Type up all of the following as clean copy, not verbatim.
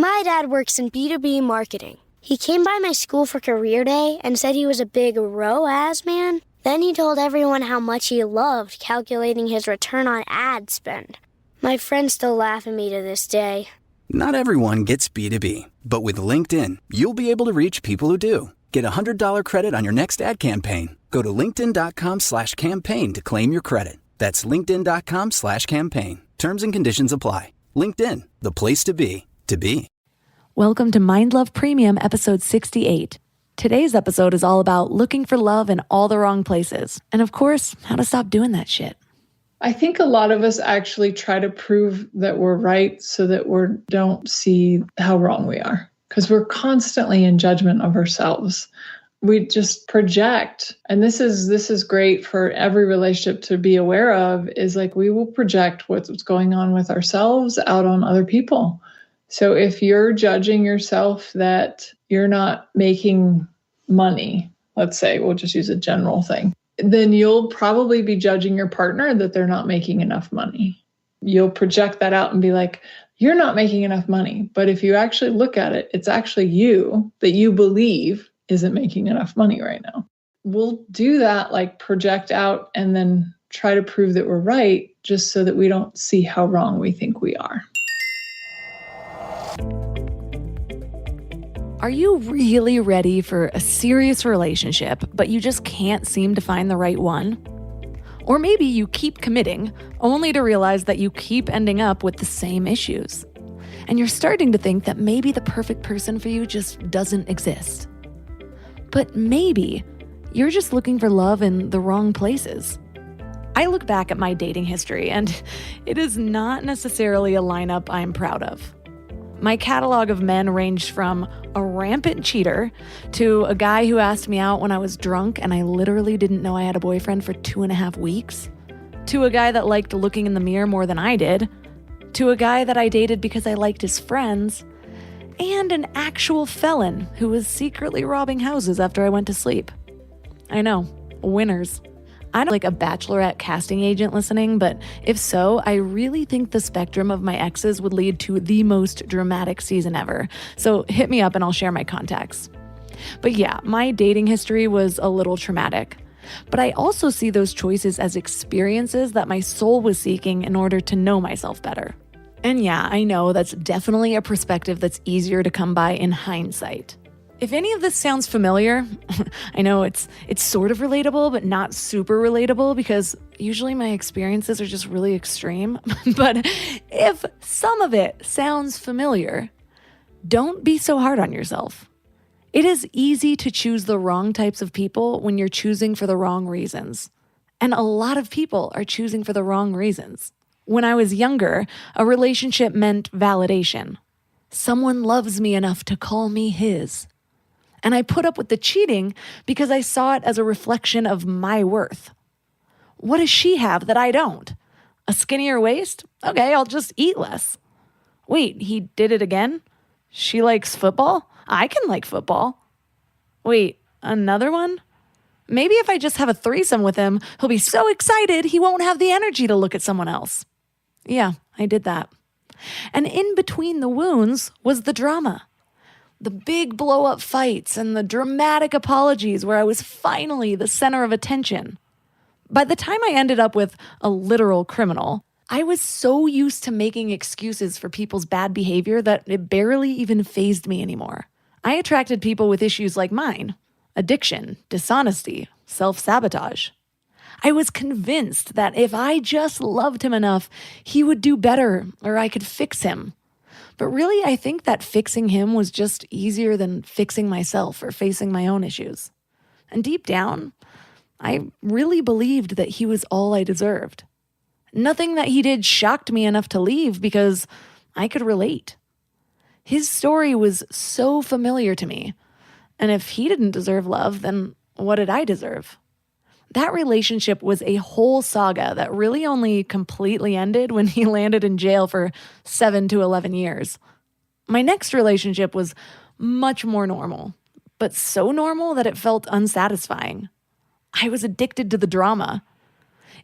My dad works in B2B marketing. He came by my school for career day and said he was a big ROAS man. Then he told everyone how much he loved calculating his return on ad spend. My friends still laugh at me to this day. Not everyone gets B2B, but with LinkedIn, you'll be able to reach people who do. Get a $100 credit on your next ad campaign. Go to linkedin.com/campaign to claim your credit. That's linkedin.com/campaign. Terms and conditions apply. LinkedIn, the place to be, to be. Welcome to Mind Love Premium, episode 68. Today's episode is all about looking for love in all the wrong places. And of course, how to stop doing that shit. I think a lot of us actually try to prove that we're right so that we don't see how wrong we are. Because we're constantly in judgment of ourselves. We just project. And this is great for every relationship to be aware of, is like we will project what's going on with ourselves out on other people. So if you're judging yourself that you're not making money, let's say, we'll just use a general thing, then you'll probably be judging your partner that they're not making enough money. You'll project that out and be like, you're not making enough money. But if you actually look at it, it's actually you that you believe isn't making enough money right now. We'll do that, like project out and then try to prove that we're right, just so that we don't see how wrong we think we are. Are you really ready for a serious relationship, but you just can't seem to find the right one? Or maybe you keep committing, only to realize that you keep ending up with the same issues. And you're starting to think that maybe the perfect person for you just doesn't exist. But maybe you're just looking for love in the wrong places. I look back at my dating history, and it is not necessarily a lineup I'm proud of. My catalog of men ranged from a rampant cheater to a guy who asked me out when I was drunk and I literally didn't know I had a boyfriend for 2.5 weeks, to a guy that liked looking in the mirror more than I did, to a guy that I dated because I liked his friends, and an actual felon who was secretly robbing houses after I went to sleep. I know, winners. I don't like a Bachelorette casting agent listening, but if so, I really think the spectrum of my exes would lead to the most dramatic season ever. So hit me up and I'll share my contacts. But yeah, my dating history was a little traumatic. But I also see those choices as experiences that my soul was seeking in order to know myself better. And yeah, I know that's definitely a perspective that's easier to come by in hindsight. If any of this sounds familiar, I know it's sort of relatable, but not super relatable because usually my experiences are just really extreme. But if some of it sounds familiar, don't be so hard on yourself. It is easy to choose the wrong types of people when you're choosing for the wrong reasons. And a lot of people are choosing for the wrong reasons. When I was younger, a relationship meant validation. Someone loves me enough to call me his. And I put up with the cheating because I saw it as a reflection of my worth. What does she have that I don't? A skinnier waist? Okay, I'll just eat less. Wait, he did it again? She likes football? I can like football. Wait, another one? Maybe if I just have a threesome with him, he'll be so excited he won't have the energy to look at someone else. Yeah, I did that. And in between the wounds was the drama. The big blow-up fights and the dramatic apologies where I was finally the center of attention. By the time I ended up with a literal criminal, I was so used to making excuses for people's bad behavior that it barely even fazed me anymore. I attracted people with issues like mine: addiction, dishonesty, self-sabotage. I was convinced that if I just loved him enough, he would do better or I could fix him. But really, I think that fixing him was just easier than fixing myself or facing my own issues. And deep down, I really believed that he was all I deserved. Nothing that he did shocked me enough to leave because I could relate. His story was so familiar to me. And if he didn't deserve love, then what did I deserve? That relationship was a whole saga that really only completely ended when he landed in jail for 7 to 11 years. My next relationship was much more normal, but so normal that it felt unsatisfying. I was addicted to the drama.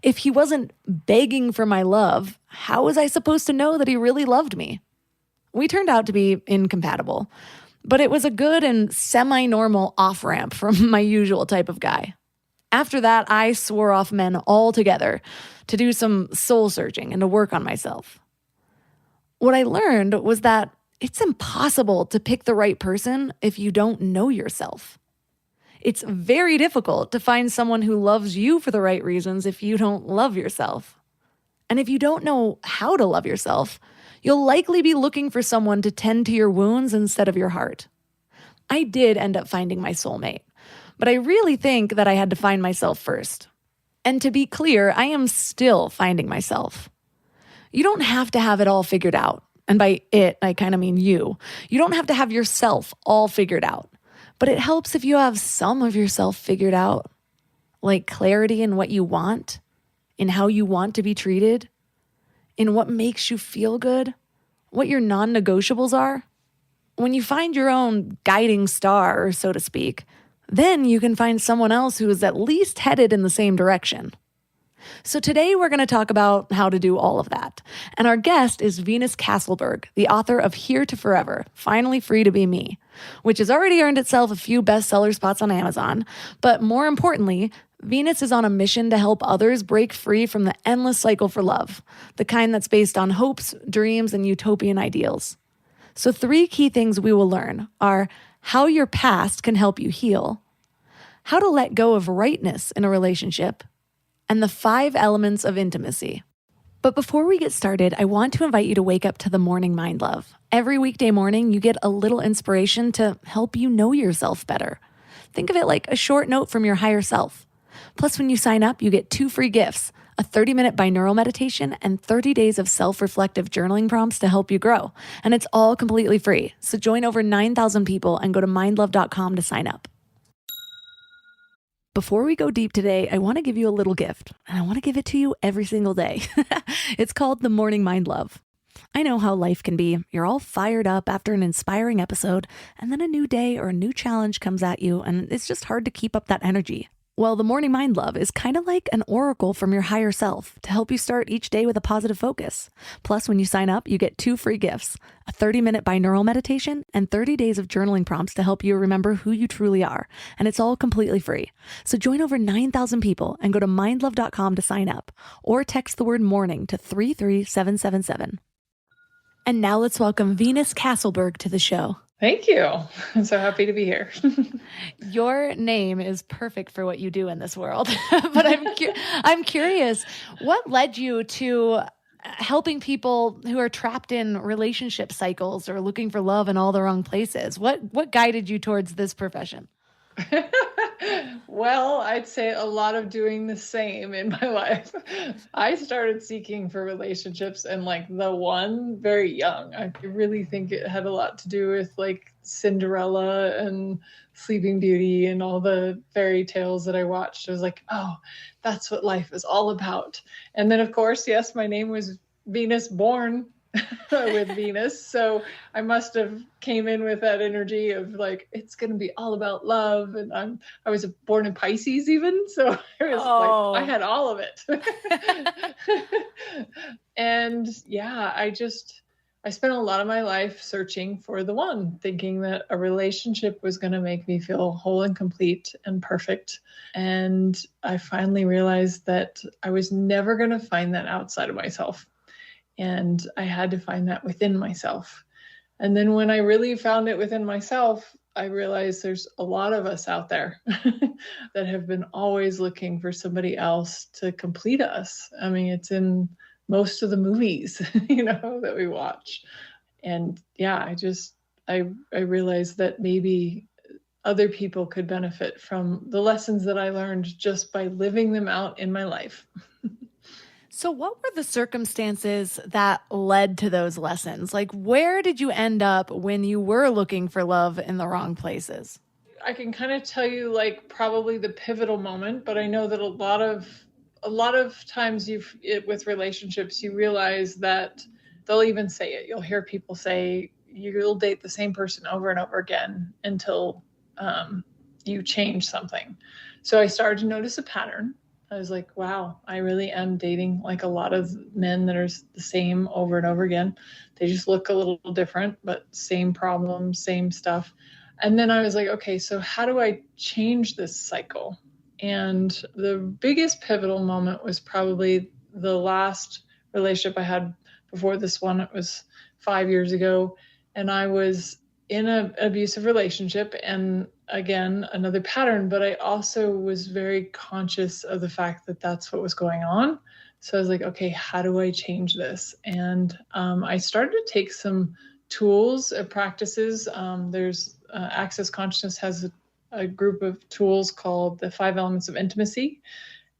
If he wasn't begging for my love, how was I supposed to know that he really loved me? We turned out to be incompatible, but it was a good and semi-normal off-ramp from my usual type of guy. After that, I swore off men altogether to do some soul searching and to work on myself. What I learned was that it's impossible to pick the right person if you don't know yourself. It's very difficult to find someone who loves you for the right reasons if you don't love yourself. And if you don't know how to love yourself, you'll likely be looking for someone to tend to your wounds instead of your heart. I did end up finding my soulmate, but I really think that I had to find myself first. And to be clear, I am still finding myself. You don't have to have it all figured out. And by it, I kind of mean you. You don't have to have yourself all figured out. But it helps if you have some of yourself figured out, like clarity in what you want, in how you want to be treated, in what makes you feel good, what your non-negotiables are. When you find your own guiding star, so to speak, then you can find someone else who is at least headed in the same direction. So today we're going to talk about how to do all of that. And our guest is Venus Castleberg, the author of Here to Forever, Finally Free to Be Me, which has already earned itself a few bestseller spots on Amazon. But more importantly, Venus is on a mission to help others break free from the endless cycle for love, the kind that's based on hopes, dreams, and utopian ideals. So 3 key things we will learn are how your past can help you heal, how to let go of rightness in a relationship, and the 5 elements of intimacy. But before we get started, I want to invite you to wake up to the Morning Mind Love. Every weekday morning, you get a little inspiration to help you know yourself better. Think of it like a short note from your higher self. Plus, when you sign up, you get 2 free gifts, a 30-minute binaural meditation and 30 days of self-reflective journaling prompts to help you grow. And it's all completely free. So join over 9,000 people and go to mindlove.com to sign up. Before we go deep today, I want to give you a little gift, and I want to give it to you every single day. It's called the Morning Mind Love. I know how life can be. You're all fired up after an inspiring episode, and then a new day or a new challenge comes at you, and it's just hard to keep up that energy. Well, the Morning Mind Love is kind of like an oracle from your higher self to help you start each day with a positive focus. Plus, when you sign up, you get 2 free gifts, a 30-minute binaural meditation and 30 days of journaling prompts to help you remember who you truly are. And it's all completely free. So join over 9,000 people and go to mindlove.com to sign up or text the word morning to 33777. And now let's welcome Venus Castleberg to the show. Thank you. I'm so happy to be here. Your name is perfect for what you do in this world. But I'm curious, what led you to helping people who are trapped in relationship cycles or looking for love in all the wrong places? What guided you towards this profession? Well, I'd say a lot of doing the same in my life. I started seeking for relationships and like the one very young. I really think it had a lot to do with like Cinderella and Sleeping Beauty and all the fairy tales that I watched. I was like, oh, that's what life is all about. And then, of course, yes, my name was Venus, born with Venus. So I must have came in with that energy of like, it's going to be all about love. And I was born in Pisces even. So I was like, I had all of it. And yeah, I spent a lot of my life searching for the one, thinking that a relationship was going to make me feel whole and complete and perfect. And I finally realized that I was never going to find that outside of myself. And I had to find that within myself. And then when I really found it within myself, I realized there's a lot of us out there that have been always looking for somebody else to complete us. I mean, it's in most of the movies, that we watch. And yeah, I realized that maybe other people could benefit from the lessons that I learned just by living them out in my life. So what were the circumstances that led to those lessons? Like, where did you end up when you were looking for love in the wrong places? I can kind of tell you like probably the pivotal moment, but I know that a lot of times with relationships, you realize that they'll even say it. You'll hear people say you'll date the same person over and over again until you change something. So I started to notice a pattern. I was like, wow, I really am dating like a lot of men that are the same over and over again. They just look a little different, but same problems, same stuff. And then I was like, okay, so how do I change this cycle? And the biggest pivotal moment was probably the last relationship I had before this one. It was 5 years ago. And I was in an abusive relationship, and again, another pattern, but I also was very conscious of the fact that that's what was going on. So I was like, okay, how do I change this? And I started to take some tools, practices. There's Access Consciousness has a group of tools called the 5 Elements of Intimacy.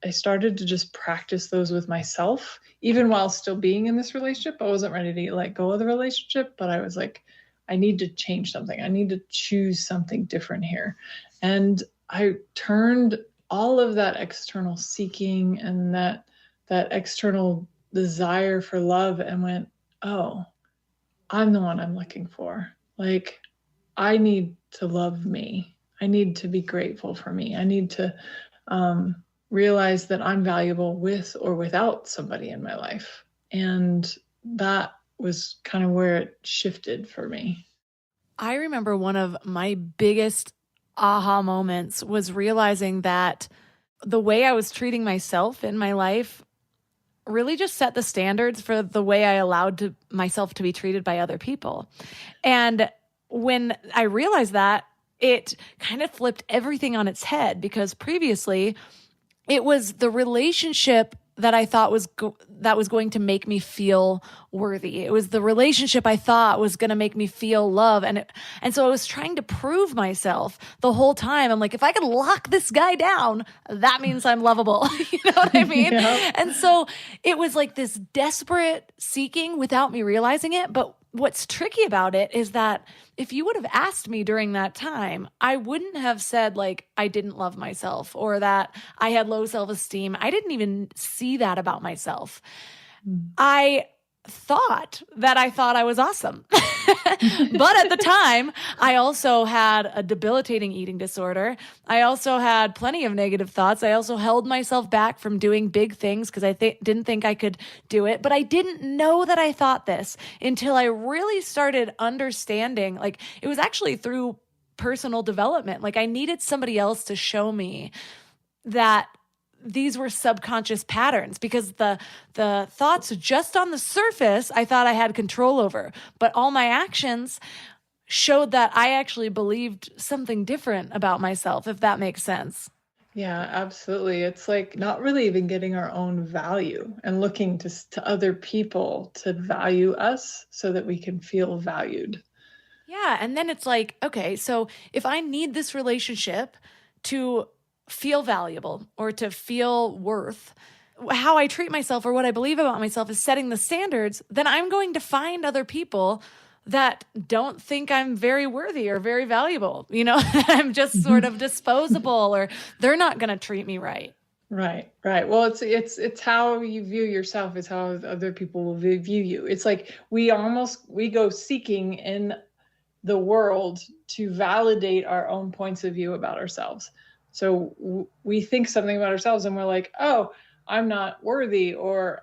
I started to just practice those with myself, even while still being in this relationship. I wasn't ready to let go of the relationship, but I was like, I need to change something. I need to choose something different here. And I turned all of that external seeking and that external desire for love and went, oh, I'm the one I'm looking for. Like, I need to love me. I need to be grateful for me. I need to realize that I'm valuable with or without somebody in my life. And that was kind of where it shifted for me. I remember one of my biggest aha moments was realizing that the way I was treating myself in my life really just set the standards for the way I allowed myself to be treated by other people. And when I realized that, it kind of flipped everything on its head, because previously it was the relationship that I thought was going to make me feel worthy. It was the relationship I thought was going to make me feel love. And so I was trying to prove myself the whole time. I'm like, if I could lock this guy down, that means I'm lovable. You know what I mean? Yeah. And so it was like this desperate seeking without me realizing it. But what's tricky about it is that if you would have asked me during that time, I wouldn't have said like I didn't love myself or that I had low self-esteem. I didn't even see that about myself. I thought I was awesome. But at the time, I also had a debilitating eating disorder. I also had plenty of negative thoughts. I also held myself back from doing big things because I didn't think I could do it. But I didn't know that I thought this until I really started understanding. Like, it was actually through personal development. Like, I needed somebody else to show me that these were subconscious patterns, because the thoughts just on the surface, I thought I had control over, but all my actions showed that I actually believed something different about myself, if that makes sense. Yeah, absolutely. It's like not really even getting our own value and looking to other people to value us so that we can feel valued. Yeah. And then it's like, okay, so if I need this relationship to feel valuable or to feel worth, how I treat myself or what I believe about myself is setting the standards, then I'm going to find other people that don't think I'm very worthy or very valuable, you know, that I'm just sort of disposable, or they're not going to treat me right. Right. Well, it's how you view yourself is how other people will view you. It's like we go seeking in the world to validate our own points of view about ourselves. So we think something about ourselves and we're like, oh, I'm not worthy, or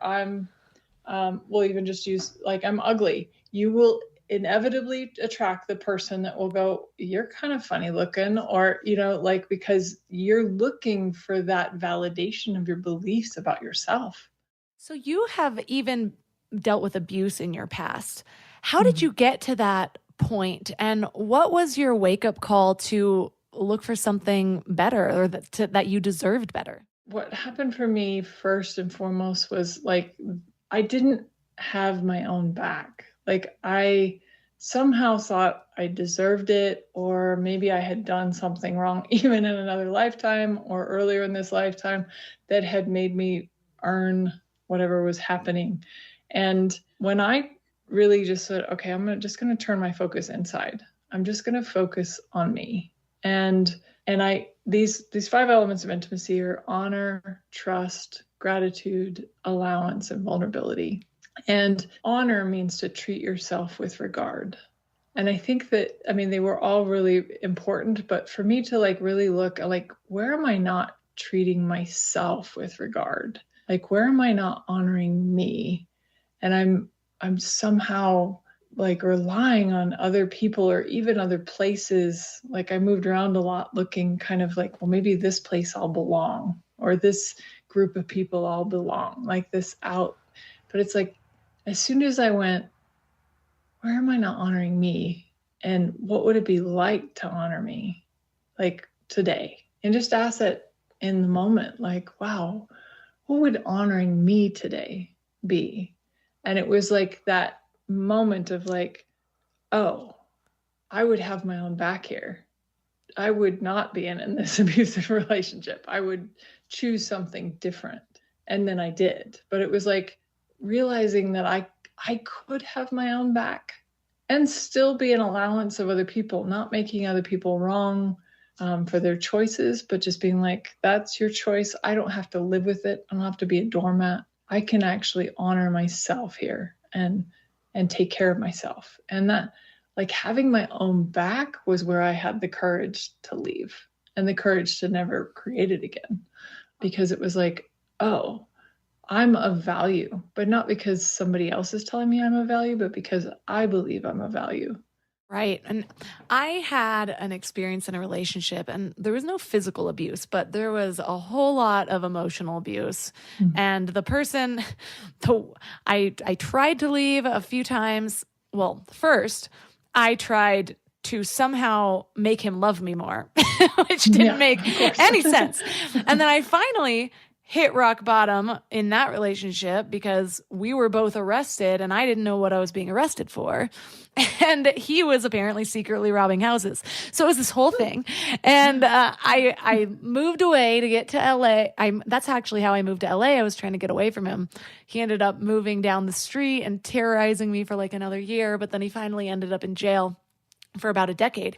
we'll even just use like, I'm ugly. You will inevitably attract the person that will go, you're kind of funny looking, or, you know, like, because you're looking for that validation of your beliefs about yourself. So you have even dealt with abuse in your past. How did you get to that point? And what was your wake-up call to look for something better, or that you deserved better? What happened for me first and foremost was like, I didn't have my own back. Like, I somehow thought I deserved it, or maybe I had done something wrong, even in another lifetime or earlier in this lifetime, that had made me earn whatever was happening. And when I really just said, okay, I'm just going to turn my focus inside. I'm just going to focus on me. And these 5 elements of intimacy are honor, trust, gratitude, allowance, and vulnerability. And honor means to treat yourself with regard. And I think that, I mean, they were all really important, but for me to like really look like, where am I not treating myself with regard. Like, where am I not honoring me? And I'm somehow like relying on other people or even other places. Like, I moved around a lot looking kind of like, well, maybe this place I'll belong, or this group of people I'll belong, like this out. But it's like, as soon as I went, where am I not honoring me? And what would it be like to honor me, like today? And just ask it in the moment, like, wow, what would honoring me today be? And it was like that moment of like, oh, I would have my own back here. I would not be in this abusive relationship. I would choose something different. And then I did. But it was like realizing that I could have my own back and still be an allowance of other people, not making other people wrong for their choices, but just being like, that's your choice. I don't have to live with it. I don't have to be a doormat. I can actually honor myself here and take care of myself. And that, like, having my own back was where I had the courage to leave and the courage to never create it again, because it was like, oh, I'm of value, but not because somebody else is telling me I'm of value, but because I believe I'm of value. Right. And I had an experience in a relationship, and there was no physical abuse, but there was a whole lot of emotional abuse. Mm-hmm. And the person, I tried to leave a few times. Well, first, I tried to somehow make him love me more, which didn't make any sense. And then I finally hit rock bottom in that relationship because we were both arrested and I didn't know what I was being arrested for. And he was apparently secretly robbing houses. So it was this whole thing. And I moved away to get to LA. That's actually how I moved to LA. I was trying to get away from him. He ended up moving down the street and terrorizing me for like another year. But then he finally ended up in jail for about a decade.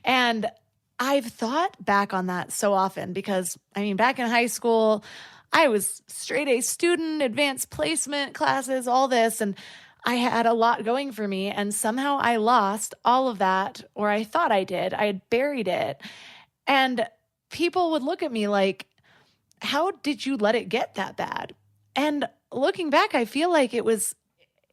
And I've thought back on that so often because, I mean, back in high school, I was straight A student, advanced placement classes, all this, and I had a lot going for me, and somehow I lost all of that, or I thought I did. I had buried it, and people would look at me like, how did you let it get that bad? And looking back, I feel like it was,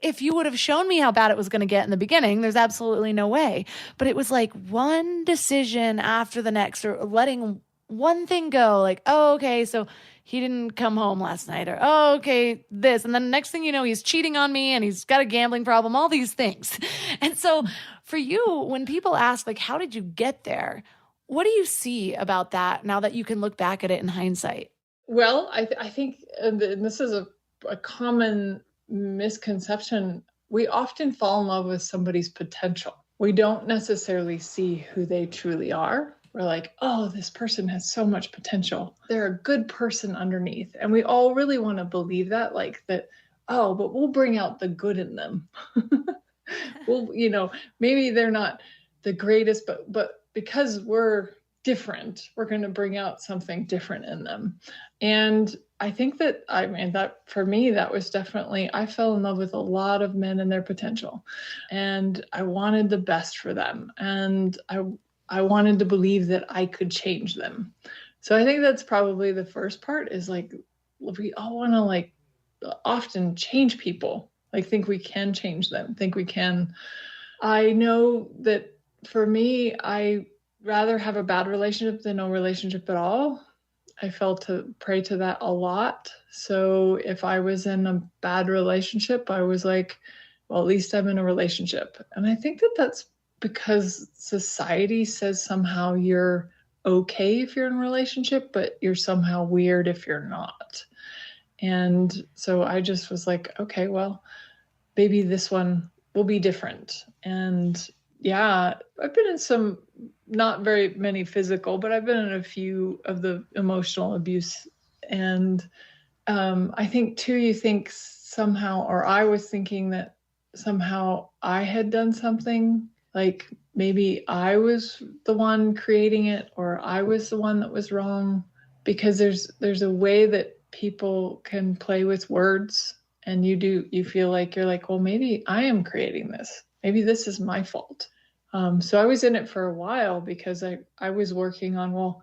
if you would have shown me how bad it was going to get in the beginning, there's absolutely no way. But it was like one decision after the next, or letting one thing go, like, oh, okay, so he didn't come home last night, or, oh, okay, this. And then the next thing you know, he's cheating on me and he's got a gambling problem, all these things. And so for you, when people ask, like, how did you get there? What do you see about that now that you can look back at it in hindsight? Well, I think, and this is a common misconception, we often fall in love with somebody's potential. We don't necessarily see who they truly are. We're like, oh, this person has so much potential. They're a good person underneath. And we all really want to believe that, like that, oh, but we'll bring out the good in them. Well, maybe they're not the greatest, but because we're different, we're going to bring out something different in them. And I think that, that for me, that was definitely, I fell in love with a lot of men and their potential. And I wanted the best for them. And I wanted to believe that I could change them. So I think that's probably the first part, is like, we all want to like often change people, like think we can change them, think we can. I know that for me, I rather have a bad relationship than no relationship at all. I fell to prey to that a lot. So if I was in a bad relationship, I was like, well, at least I'm in a relationship. And I think that that's because society says somehow you're okay if you're in a relationship, but you're somehow weird if you're not. And so I just was like, okay, well, maybe this one will be different. And yeah, I've been in some, not very many physical, but I've been in a few of the emotional abuse. And I think too, you think somehow, or I was thinking that somehow I had done something, like maybe I was the one creating it, or I was the one that was wrong, because there's a way that people can play with words, and you feel like you're like, well, maybe I am creating this. Maybe this is my fault. So I was in it for a while because I was working on, well,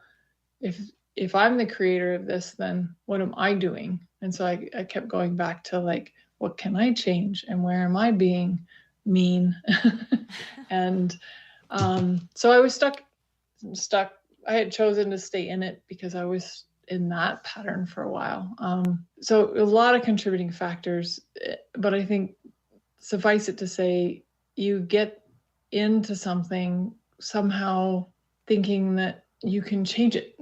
if if I'm the creator of this, then what am I doing? And so I kept going back to like, what can I change? And where am I being mean? And so I was stuck. I had chosen to stay in it because I was in that pattern for a while. So a lot of contributing factors, but I think suffice it to say, you get into something somehow thinking that you can change it.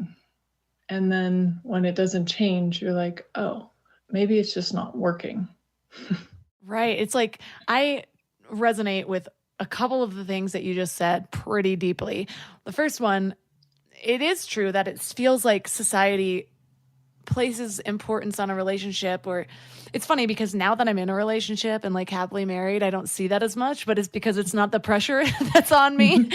And then when it doesn't change, you're like, oh, maybe it's just not working. Right. It's like I resonate with a couple of the things that you just said pretty deeply. The first one, it is true that it feels like society places importance on a relationship, or it's funny because now that I'm in a relationship and like happily married, I don't see that as much, but it's because it's not the pressure that's on me.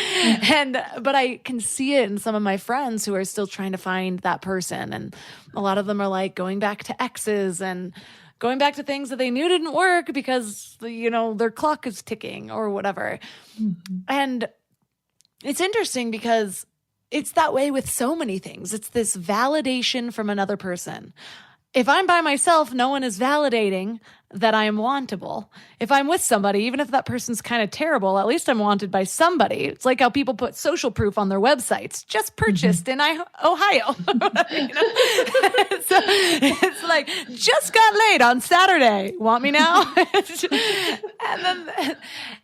But I can see it in some of my friends who are still trying to find that person. And a lot of them are like going back to exes and going back to things that they knew didn't work because, their clock is ticking or whatever. Mm-hmm. And it's interesting because it's that way with so many things. It's this validation from another person. If I'm by myself, no one is validating that I am wantable. If I'm with somebody, even if that person's kind of terrible, at least I'm wanted by somebody. It's like how people put social proof on their websites. Just purchased in Ohio. So it's like, just got laid on Saturday. Want me now?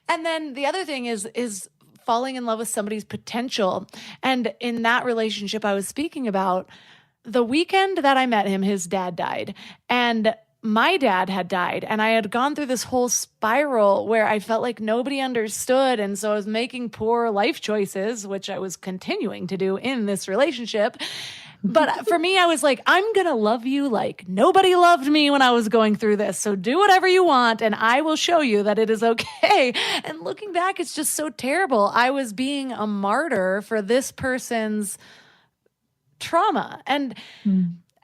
and then the other thing is falling in love with somebody's potential. And in that relationship I was speaking about, the weekend that I met him, his dad died. And my dad had died. And I had gone through this whole spiral where I felt like nobody understood. And so I was making poor life choices, which I was continuing to do in this relationship. But for me, I was like, I'm going to love you like nobody loved me when I was going through this. So do whatever you want, and I will show you that it is okay. And looking back, it's just so terrible. I was being a martyr for this person's trauma. And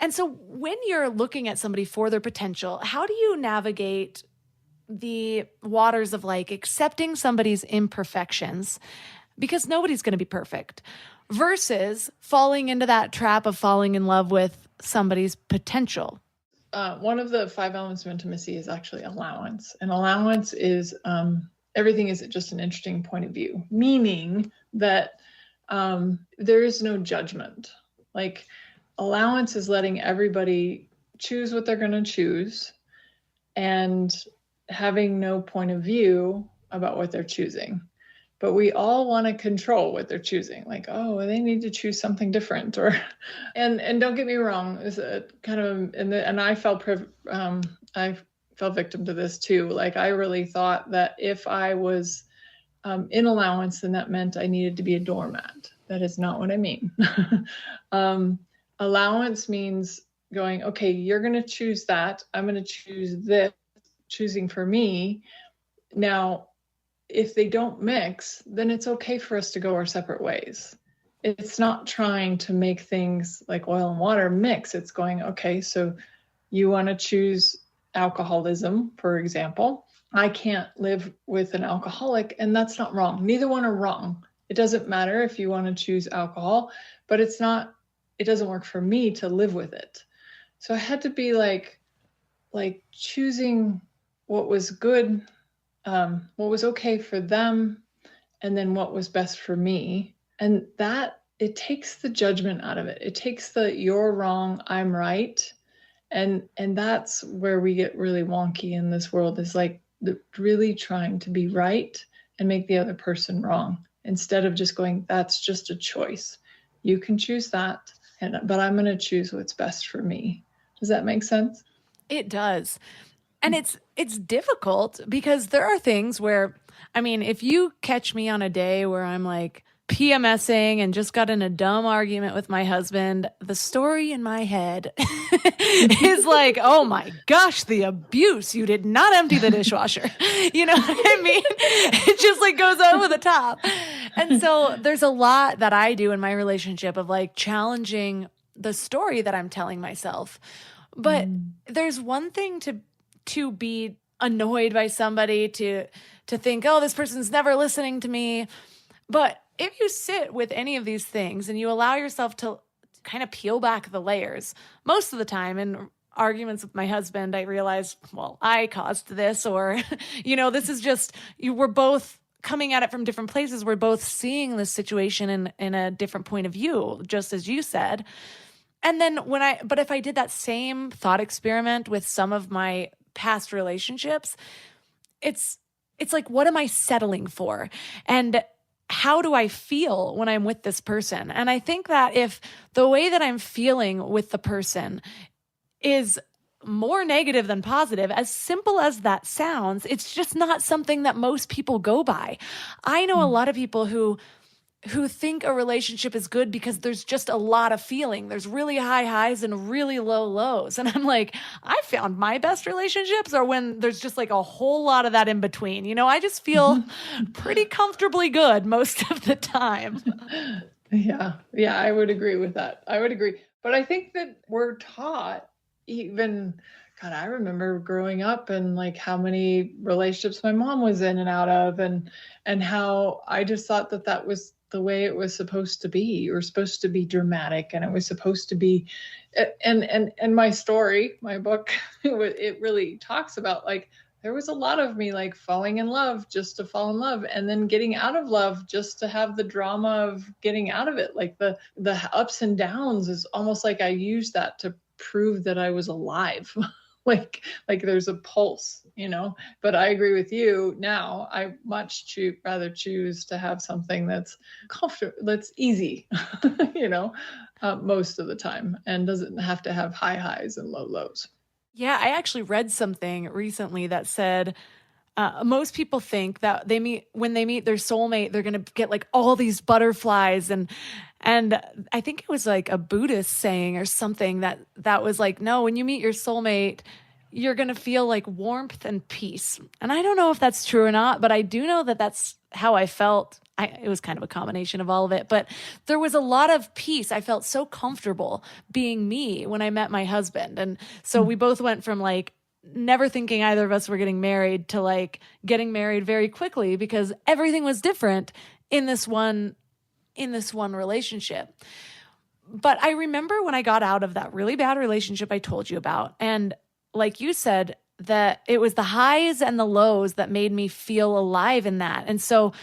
so when you're looking at somebody for their potential, how do you navigate the waters of like accepting somebody's imperfections? Because nobody's going to be perfect. Versus falling into that trap of falling in love with somebody's potential. One of the 5 elements of intimacy is actually allowance. And allowance is everything is just an interesting point of view, meaning that there is no judgment. Like allowance is letting everybody choose what they're going to choose and having no point of view about what they're choosing. But we all want to control what they're choosing. Like, oh, they need to choose something different, and don't get me wrong, it's a kind of, and I fell victim to this too. Like, I really thought that if I was in allowance, then that meant I needed to be a doormat. That is not what I mean. Allowance means going, okay, you're going to choose that. I'm going to choose this, choosing for me. Now, if they don't mix, then it's okay for us to go our separate ways. It's not trying to make things like oil and water mix. It's going, okay, so you want to choose alcoholism, for example. I can't live with an alcoholic, and that's not wrong. Neither one are wrong. It doesn't matter if you want to choose alcohol, but it doesn't work for me to live with it. So I had to be like choosing what was good, what was okay for them, and then what was best for me. And that, it takes the judgment out of it. It takes the you're wrong, I'm right. And that's where we get really wonky in this world, is like really trying to be right and make the other person wrong, instead of just going, that's just a choice. You can choose that, but I'm going to choose what's best for me. Does that make sense? It does. And it's difficult because there are things where, I mean, if you catch me on a day where I'm like PMSing and just got in a dumb argument with my husband, the story in my head is like, oh my gosh, the abuse. You did not empty the dishwasher. You know what I mean? It just like goes over the top. And so there's a lot that I do in my relationship of like challenging the story that I'm telling myself. But there's one thing to be annoyed by somebody, to think, oh, this person's never listening to me. But if you sit with any of these things and you allow yourself to kind of peel back the layers. Most of the time in arguments with my husband, I realized, well, I caused this, or, this is just, we're both coming at it from different places. We're both seeing this situation in a different point of view, just as you said. And then but if I did that same thought experiment with some of my past relationships, it's like, what am I settling for? And how do I feel when I'm with this person? And I think that if the way that I'm feeling with the person is more negative than positive, as simple as that sounds, it's just not something that most people go by. I know a lot of people who think a relationship is good because there's just a lot of feeling. There's really high highs and really low lows. And I'm like, I found my best relationships are when there's just like a whole lot of that in between. I just feel pretty comfortably good most of the time. Yeah, I would agree with that. I would agree. But I think that we're taught, even, God, I remember growing up and like how many relationships my mom was in and out of, and how I just thought that was the way it was supposed to be. You were supposed to be dramatic, and it was supposed to be, and my story, my book, it really talks about like, there was a lot of me like falling in love just to fall in love, and then getting out of love just to have the drama of getting out of it. Like the ups and downs is almost like I used that to prove that I was alive. like there's a pulse, but I agree with you. Now I much rather choose to have something that's comfortable, that's easy, most of the time, and doesn't have to have high highs and low lows. Yeah, I actually read something recently that said most people think that when they meet their soulmate, they're going to get like all these butterflies, and I think it was like a Buddhist saying or something that was like, no, when you meet your soulmate, you're going to feel like warmth and peace. And I don't know if that's true or not, but I do know that that's how I felt. It was kind of a combination of all of it, but there was a lot of peace. I felt so comfortable being me when I met my husband. And so we both went from like never thinking either of us were getting married to like getting married very quickly because everything was different in this one relationship. But I remember when I got out of that really bad relationship I told you about, and like you said, that it was the highs and the lows that made me feel alive in that. And so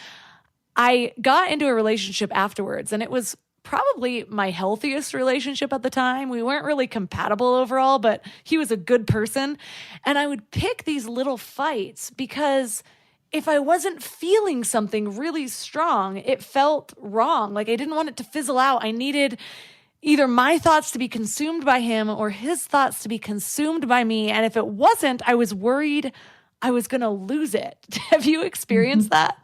I got into a relationship afterwards, and it was probably my healthiest relationship at the time. We weren't really compatible overall, but he was a good person. And I would pick these little fights because if I wasn't feeling something really strong, it felt wrong. Like I didn't want it to fizzle out. I needed either my thoughts to be consumed by him or his thoughts to be consumed by me. And if it wasn't, I was worried I was going to lose it. Have you experienced that?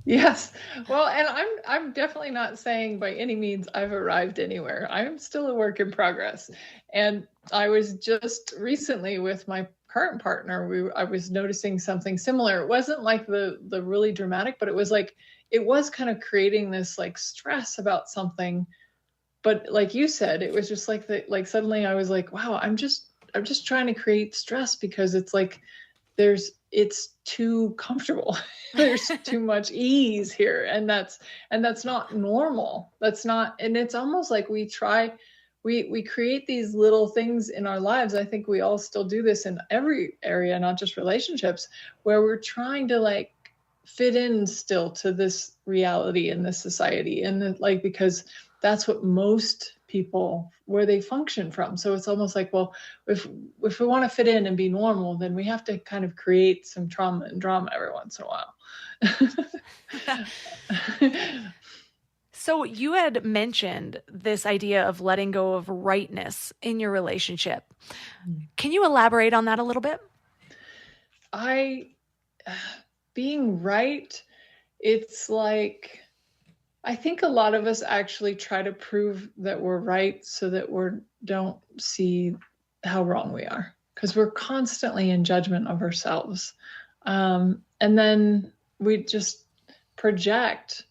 Yes. Well, and I'm definitely not saying by any means I've arrived anywhere. I'm still a work in progress. And I was just recently with my current partner, I was noticing something similar. It wasn't like the really dramatic, but it was kind of creating this like stress about something. But like you said, it was just like suddenly I was like, wow, I'm just trying to create stress because it's like it's too comfortable. There's too much ease here. And that's not normal. And it's almost like we create these little things in our lives. I think we all still do this in every area, not just relationships, where we're trying to like fit in still to this reality in this society. And because that's what most people, where they function from. So it's almost like, well, if we want to fit in and be normal, then we have to kind of create some trauma and drama every once in a while. So you had mentioned this idea of letting go of rightness in your relationship. Can you elaborate on that a little bit? Being right, it's like, I think a lot of us actually try to prove that we're right so that we don't see how wrong we are, because we're constantly in judgment of ourselves. And then we just project.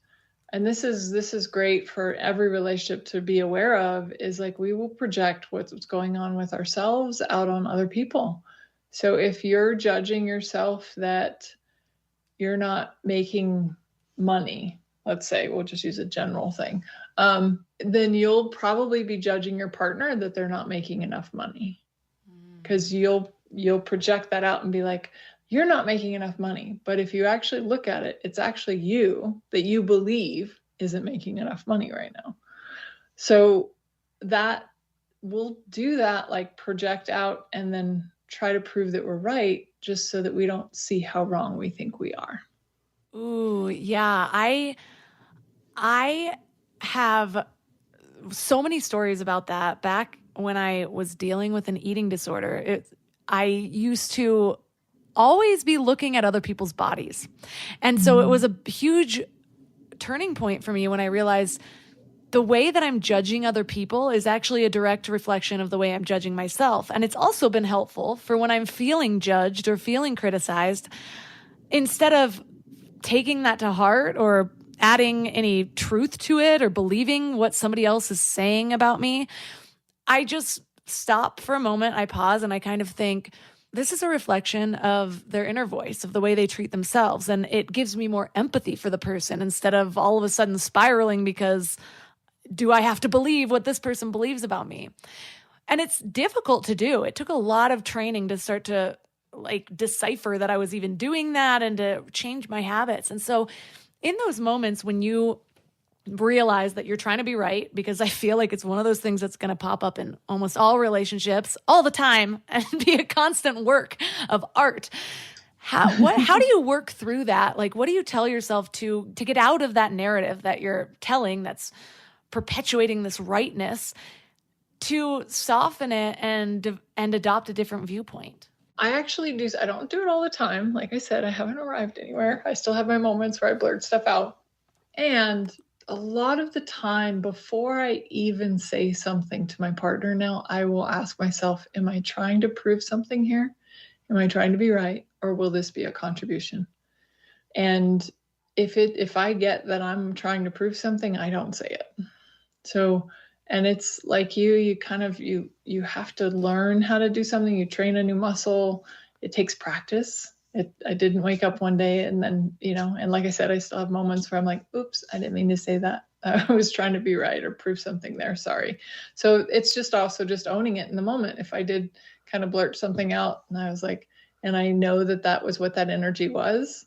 And this is great for every relationship to be aware of, is like we will project what's going on with ourselves out on other people. So if you're judging yourself that you're not making money, let's say, we'll just use a general thing, then you'll probably be judging your partner that they're not making enough money, because you'll project that out and be like, you're not making enough money. But if you actually look at it, it's actually you that you believe isn't making enough money right now. So that we'll do that, like project out and then try to prove that we're right, just so that we don't see how wrong we think we are. Ooh, yeah. I have so many stories about that. Back when I was dealing with an eating disorder, I used to always be looking at other people's bodies. And so it was a huge turning point for me when I realized the way that I'm judging other people is actually a direct reflection of the way I'm judging myself. And it's also been helpful for when I'm feeling judged or feeling criticized, instead of taking that to heart or adding any truth to it or believing what somebody else is saying about me, I just stop for a moment, I pause, and I kind of think, this is a reflection of their inner voice, of the way they treat themselves. And it gives me more empathy for the person instead of all of a sudden spiraling because do I have to believe what this person believes about me? And it's difficult to do. It took a lot of training to start to decipher that I was even doing that and to change my habits. And so in those moments when you realize that you're trying to be right, because I feel like it's one of those things that's going to pop up in almost all relationships all the time and be a constant work of art. How do you work through that? Like, what do you tell yourself to get out of that narrative that you're telling that's perpetuating this rightness, to soften it and adopt a different viewpoint? I actually do. I don't do it all the time. Like I said, I haven't arrived anywhere. I still have my moments where I blurt stuff out. And a lot of the time, before I even say something to my partner now, I will ask myself, am I trying to prove something here? Am I trying to be right? Or will this be a contribution? And if I get that I'm trying to prove something, I don't say it. So, and it's like you have to learn how to do something. You train a new muscle. It takes practice. I didn't wake up one day and then, and like I said, I still have moments where I'm like, oops, I didn't mean to say that. I was trying to be right or prove something there. Sorry. So it's just also just owning it in the moment. If I did kind of blurt something out and I was like, and I know that was what that energy was,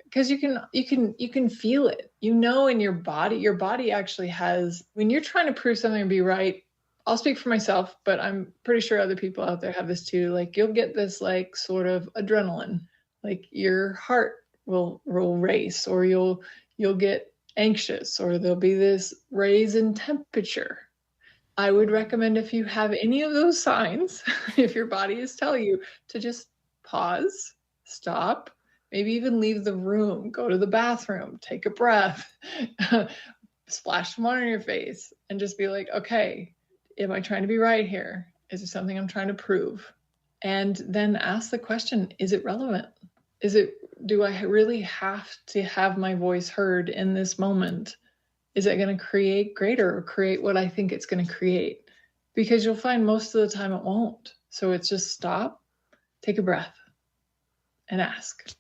because you can feel it, in your body actually has, when you're trying to prove something and be right, I'll speak for myself, but I'm pretty sure other people out there have this too. Like you'll get this like sort of adrenaline, like your heart will race, or you'll get anxious, or there'll be this raise in temperature. I would recommend, if you have any of those signs, if your body is telling you to just pause, stop, maybe even leave the room, go to the bathroom, take a breath, splash some water in your face, and just be like, okay, am I trying to be right here? Is it something I'm trying to prove? And then ask the question, is it relevant? Do I really have to have my voice heard in this moment? Is it going to create greater or create what I think it's going to create? Because you'll find most of the time it won't. So it's just stop, take a breath, and ask.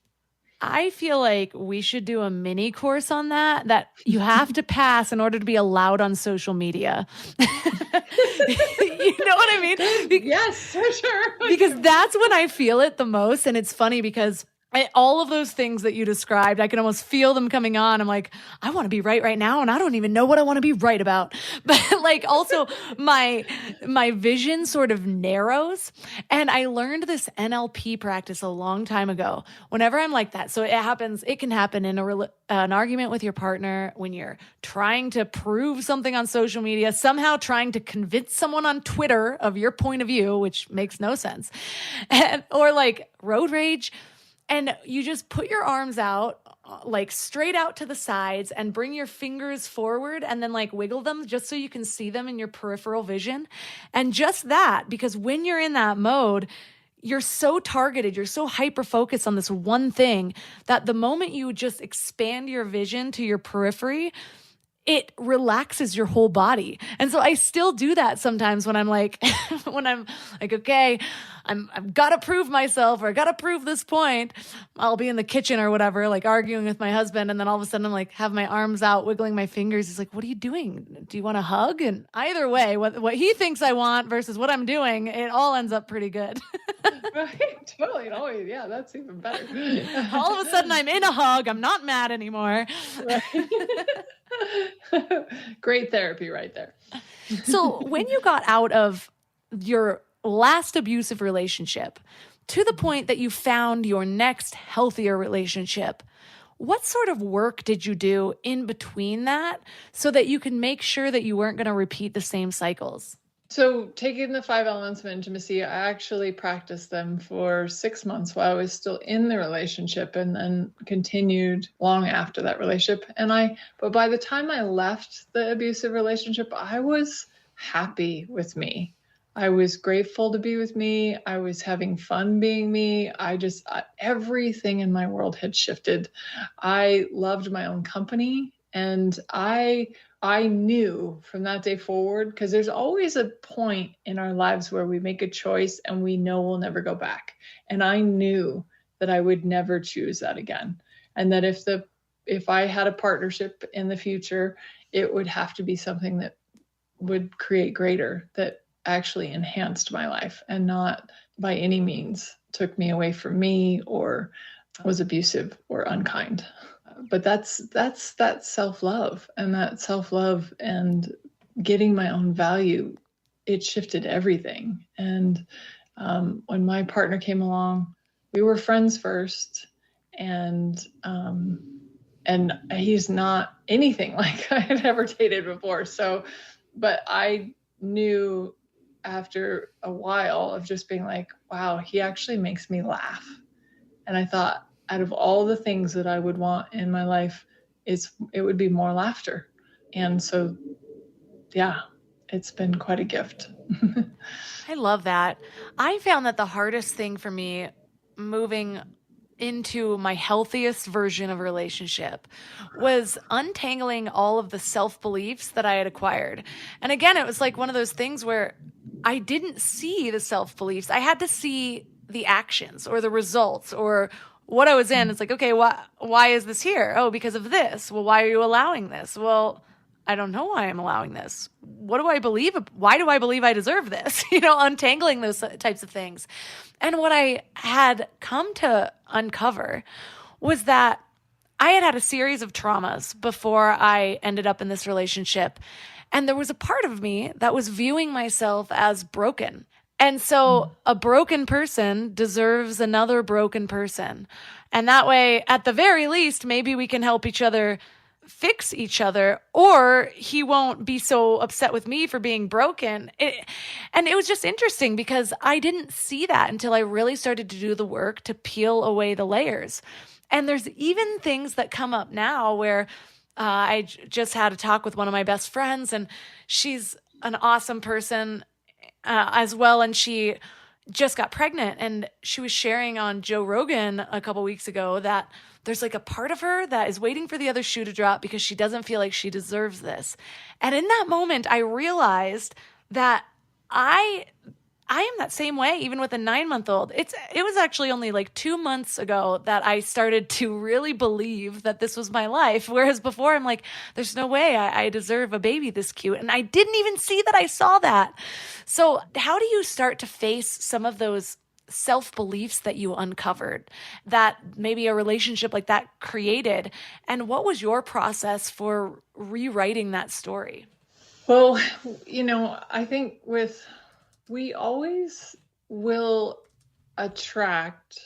I feel like we should do a mini course on that you have to pass in order to be allowed on social media. You know what I mean? Yes, for sure. Because that's when I feel it the most. And it's funny because all of those things that you described, I can almost feel them coming on. I'm like, I want to be right now, and I don't even know what I want to be right about. But like also my vision sort of narrows. And I learned this NLP practice a long time ago. Whenever I'm like that, so it can happen in an argument with your partner, when you're trying to prove something on social media, somehow trying to convince someone on Twitter of your point of view, which makes no sense, or like road rage. And you just put your arms out, like straight out to the sides, and bring your fingers forward and then like wiggle them just so you can see them in your peripheral vision. And just that, because when you're in that mode, you're so targeted, you're so hyper-focused on this one thing that the moment you just expand your vision to your periphery, it relaxes your whole body. And so I still do that sometimes when I'm like, okay, I've got to prove myself, or I got to prove this point. I'll be in the kitchen or whatever, like arguing with my husband. And then all of a sudden I'm like, have my arms out, wiggling my fingers. He's like, what are you doing? Do you want a hug? And either way, what he thinks I want versus what I'm doing, it all ends up pretty good. Right, totally. Oh, yeah, that's even better. All of a sudden I'm in a hug. I'm not mad anymore. Right. Great therapy right there. So when you got out of your last abusive relationship to the point that you found your next healthier relationship, what sort of work did you do in between that so that you can make sure that you weren't going to repeat the same cycles? So taking the 5 elements of intimacy, I actually practiced them for 6 months while I was still in the relationship, and then continued long after that relationship. But by the time I left the abusive relationship, I was happy with me. I was grateful to be with me. I was having fun being me. Everything in my world had shifted. I loved my own company, and I knew from that day forward, because there's always a point in our lives where we make a choice and we know we'll never go back. And I knew that I would never choose that again. And that if I had a partnership in the future, it would have to be something that would create greater, that actually enhanced my life and not by any means took me away from me or was abusive or unkind. But that's that self-love, and getting my own value. It shifted everything. And when my partner came along, we were friends first, and he's not anything like I had ever dated before. But I knew after a while of just being like, wow, he actually makes me laugh. And I thought, out of all the things that I would want in my life, it would be more laughter. And so, yeah, it's been quite a gift. I love that. I found that the hardest thing for me moving into my healthiest version of a relationship was untangling all of the self-beliefs that I had acquired. And again, it was like one of those things where I didn't see the self-beliefs. I had to see the actions or the results or what I was in. It's like, okay, why is this here? Oh, because of this. Well, why are you allowing this? Well, I don't know why I'm allowing this. What do I believe? Why do I believe I deserve this? Untangling those types of things. And what I had come to uncover was that I had had a series of traumas before I ended up in this relationship. And there was a part of me that was viewing myself as broken. And so a broken person deserves another broken person. And that way, at the very least, maybe we can help each other fix each other, or he won't be so upset with me for being broken. And it was just interesting because I didn't see that until I really started to do the work to peel away the layers. And there's even things that come up now where I just had a talk with one of my best friends, and she's an awesome person as well. And she just got pregnant, and she was sharing on Joe Rogan a couple weeks ago that there's like a part of her that is waiting for the other shoe to drop because she doesn't feel like she deserves this. And in that moment, I realized that I am that same way, even with a 9-month-old. It was actually only like 2 months ago that I started to really believe that this was my life. Whereas before I'm like, there's no way I deserve a baby this cute. And I didn't even see that I saw that. So how do you start to face some of those self-beliefs that you uncovered that maybe a relationship like that created? And what was your process for rewriting that story? Well, I think we always will attract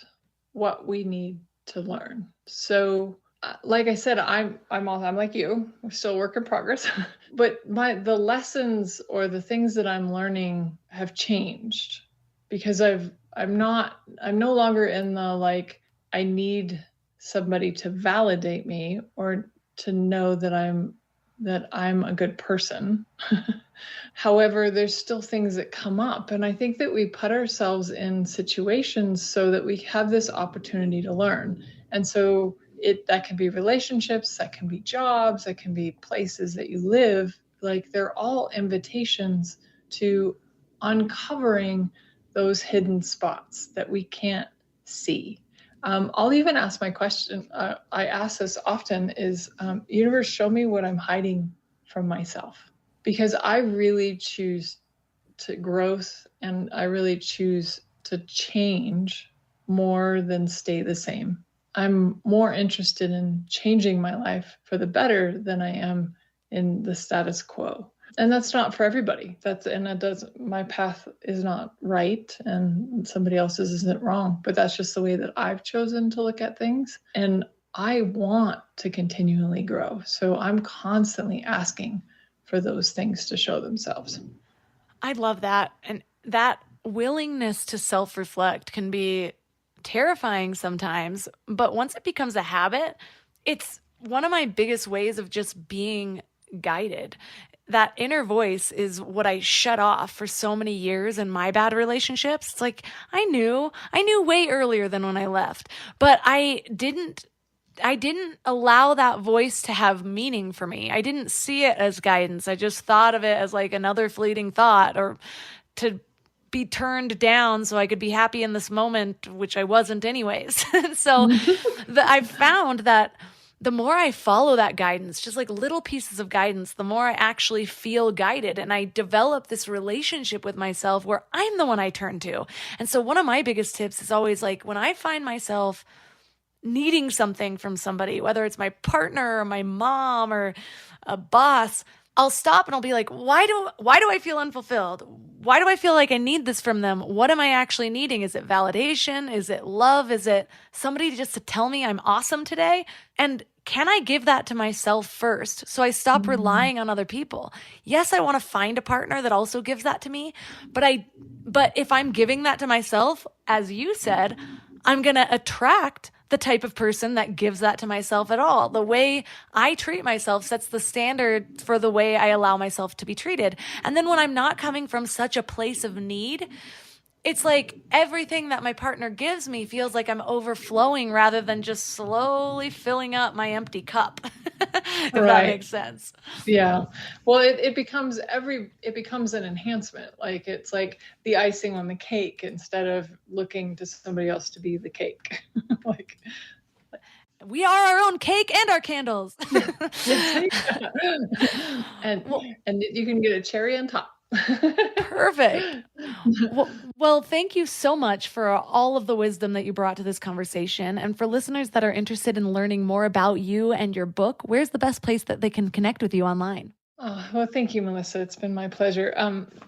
what we need to learn. So, like I said, I'm like you. I'm still a work in progress, but the lessons or the things that I'm learning have changed because I'm no longer in the like I need somebody to validate me or to know that I'm a good person. However, there's still things that come up. And I think that we put ourselves in situations so that we have this opportunity to learn. And so that can be relationships, that can be jobs, that can be places that you live. Like, they're all invitations to uncovering those hidden spots that we can't see. I'll even ask my question. I ask this often is, universe, show me what I'm hiding from myself, because I really choose to growth, and I really choose to change more than stay the same. I'm more interested in changing my life for the better than I am in the status quo. And that's not for everybody. My path is not right, and somebody else's isn't wrong, but that's just the way that I've chosen to look at things. And I want to continually grow. So I'm constantly asking for those things to show themselves. I love that. And that willingness to self-reflect can be terrifying sometimes, but once it becomes a habit, it's one of my biggest ways of just being guided. That inner voice is what I shut off for so many years in my bad relationships. It's like, I knew way earlier than when I left, but I didn't allow that voice to have meaning for me. I didn't see it as guidance. I just thought of it as like another fleeting thought, or to be turned down so I could be happy in this moment, which I wasn't anyways. So I've found that the more I follow that guidance, just like little pieces of guidance, the more I actually feel guided. And I develop this relationship with myself where I'm the one I turn to. And so one of my biggest tips is always like, when I find myself needing something from somebody, whether it's my partner or my mom or a boss, I'll stop and I'll be like, why do I feel unfulfilled? Why do I feel like I need this from them? What am I actually needing? Is it validation? Is it love? Is it somebody just to tell me I'm awesome today? And can I give that to myself first? So I stop relying on other people. Yes, I want to find a partner that also gives that to me. But if I'm giving that to myself, as you said, I'm going to attract the type of person that gives that to myself at all. The way I treat myself sets the standard for the way I allow myself to be treated. And then when I'm not coming from such a place of need, it's like everything that my partner gives me feels like I'm overflowing rather than just slowly filling up my empty cup. If that makes sense. Yeah. Well, it becomes an enhancement. Like, it's like the icing on the cake instead of looking to somebody else to be the cake. Like, we are our own cake and our candles. and you can get a cherry on top. Perfect. Well, thank you so much for all of the wisdom that you brought to this conversation. And for listeners that are interested in learning more about you and your book, where's the best place that they can connect with you online? Oh, well, thank you, Melissa. It's been my pleasure.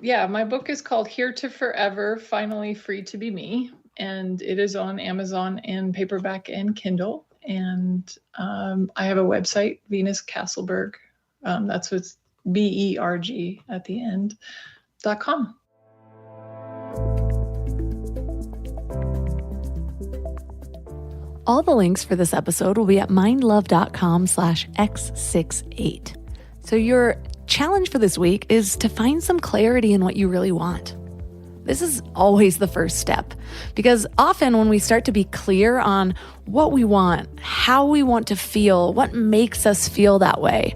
My book is called Here to Forever, Finally Free to Be Me. And it is on Amazon and paperback and Kindle. And I have a website, Venus Castleberg. That's what's BERG at the end.com. All the links for this episode will be at mindlove.com/X68. So your challenge for this week is to find some clarity in what you really want. This is always the first step, because often when we start to be clear on what we want, how we want to feel, what makes us feel that way,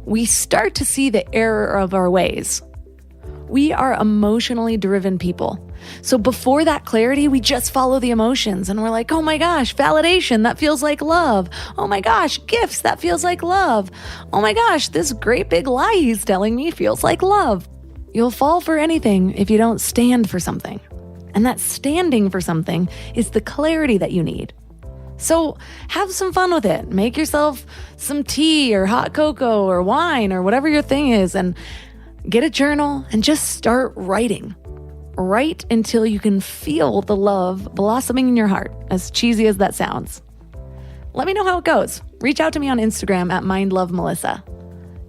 we start to see the error of our ways. We are emotionally driven people. So before that clarity, we just follow the emotions and we're like, oh my gosh, validation, that feels like love. Oh my gosh, gifts, that feels like love. Oh my gosh, this great big lie he's telling me feels like love. You'll fall for anything if you don't stand for something. And that standing for something is the clarity that you need. So have some fun with it. Make yourself some tea or hot cocoa or wine or whatever your thing is, and get a journal and just start writing. Write until you can feel the love blossoming in your heart, as cheesy as that sounds. Let me know how it goes. Reach out to me on Instagram at mindlovemelissa.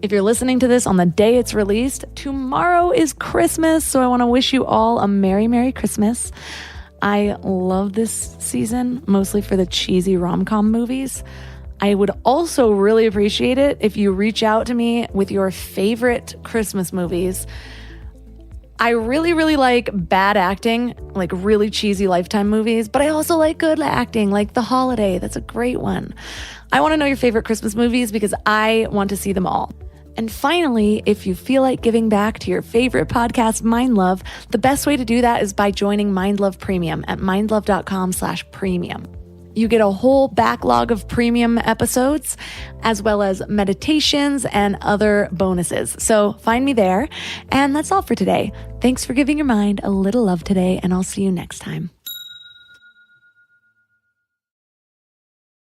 If you're listening to this on the day it's released, tomorrow is Christmas, so I want to wish you all a Merry, Merry Christmas. I love this season, mostly for the cheesy rom-com movies. I would also really appreciate it if you reach out to me with your favorite Christmas movies. I really, really like bad acting, like really cheesy Lifetime movies, but I also like good acting, like The Holiday. That's a great one. I want to know your favorite Christmas movies because I want to see them all. And finally, if you feel like giving back to your favorite podcast, Mind Love, the best way to do that is by joining Mind Love Premium at mindlove.com/premium. You get a whole backlog of premium episodes, as well as meditations and other bonuses. So find me there. And that's all for today. Thanks for giving your mind a little love today, and I'll see you next time.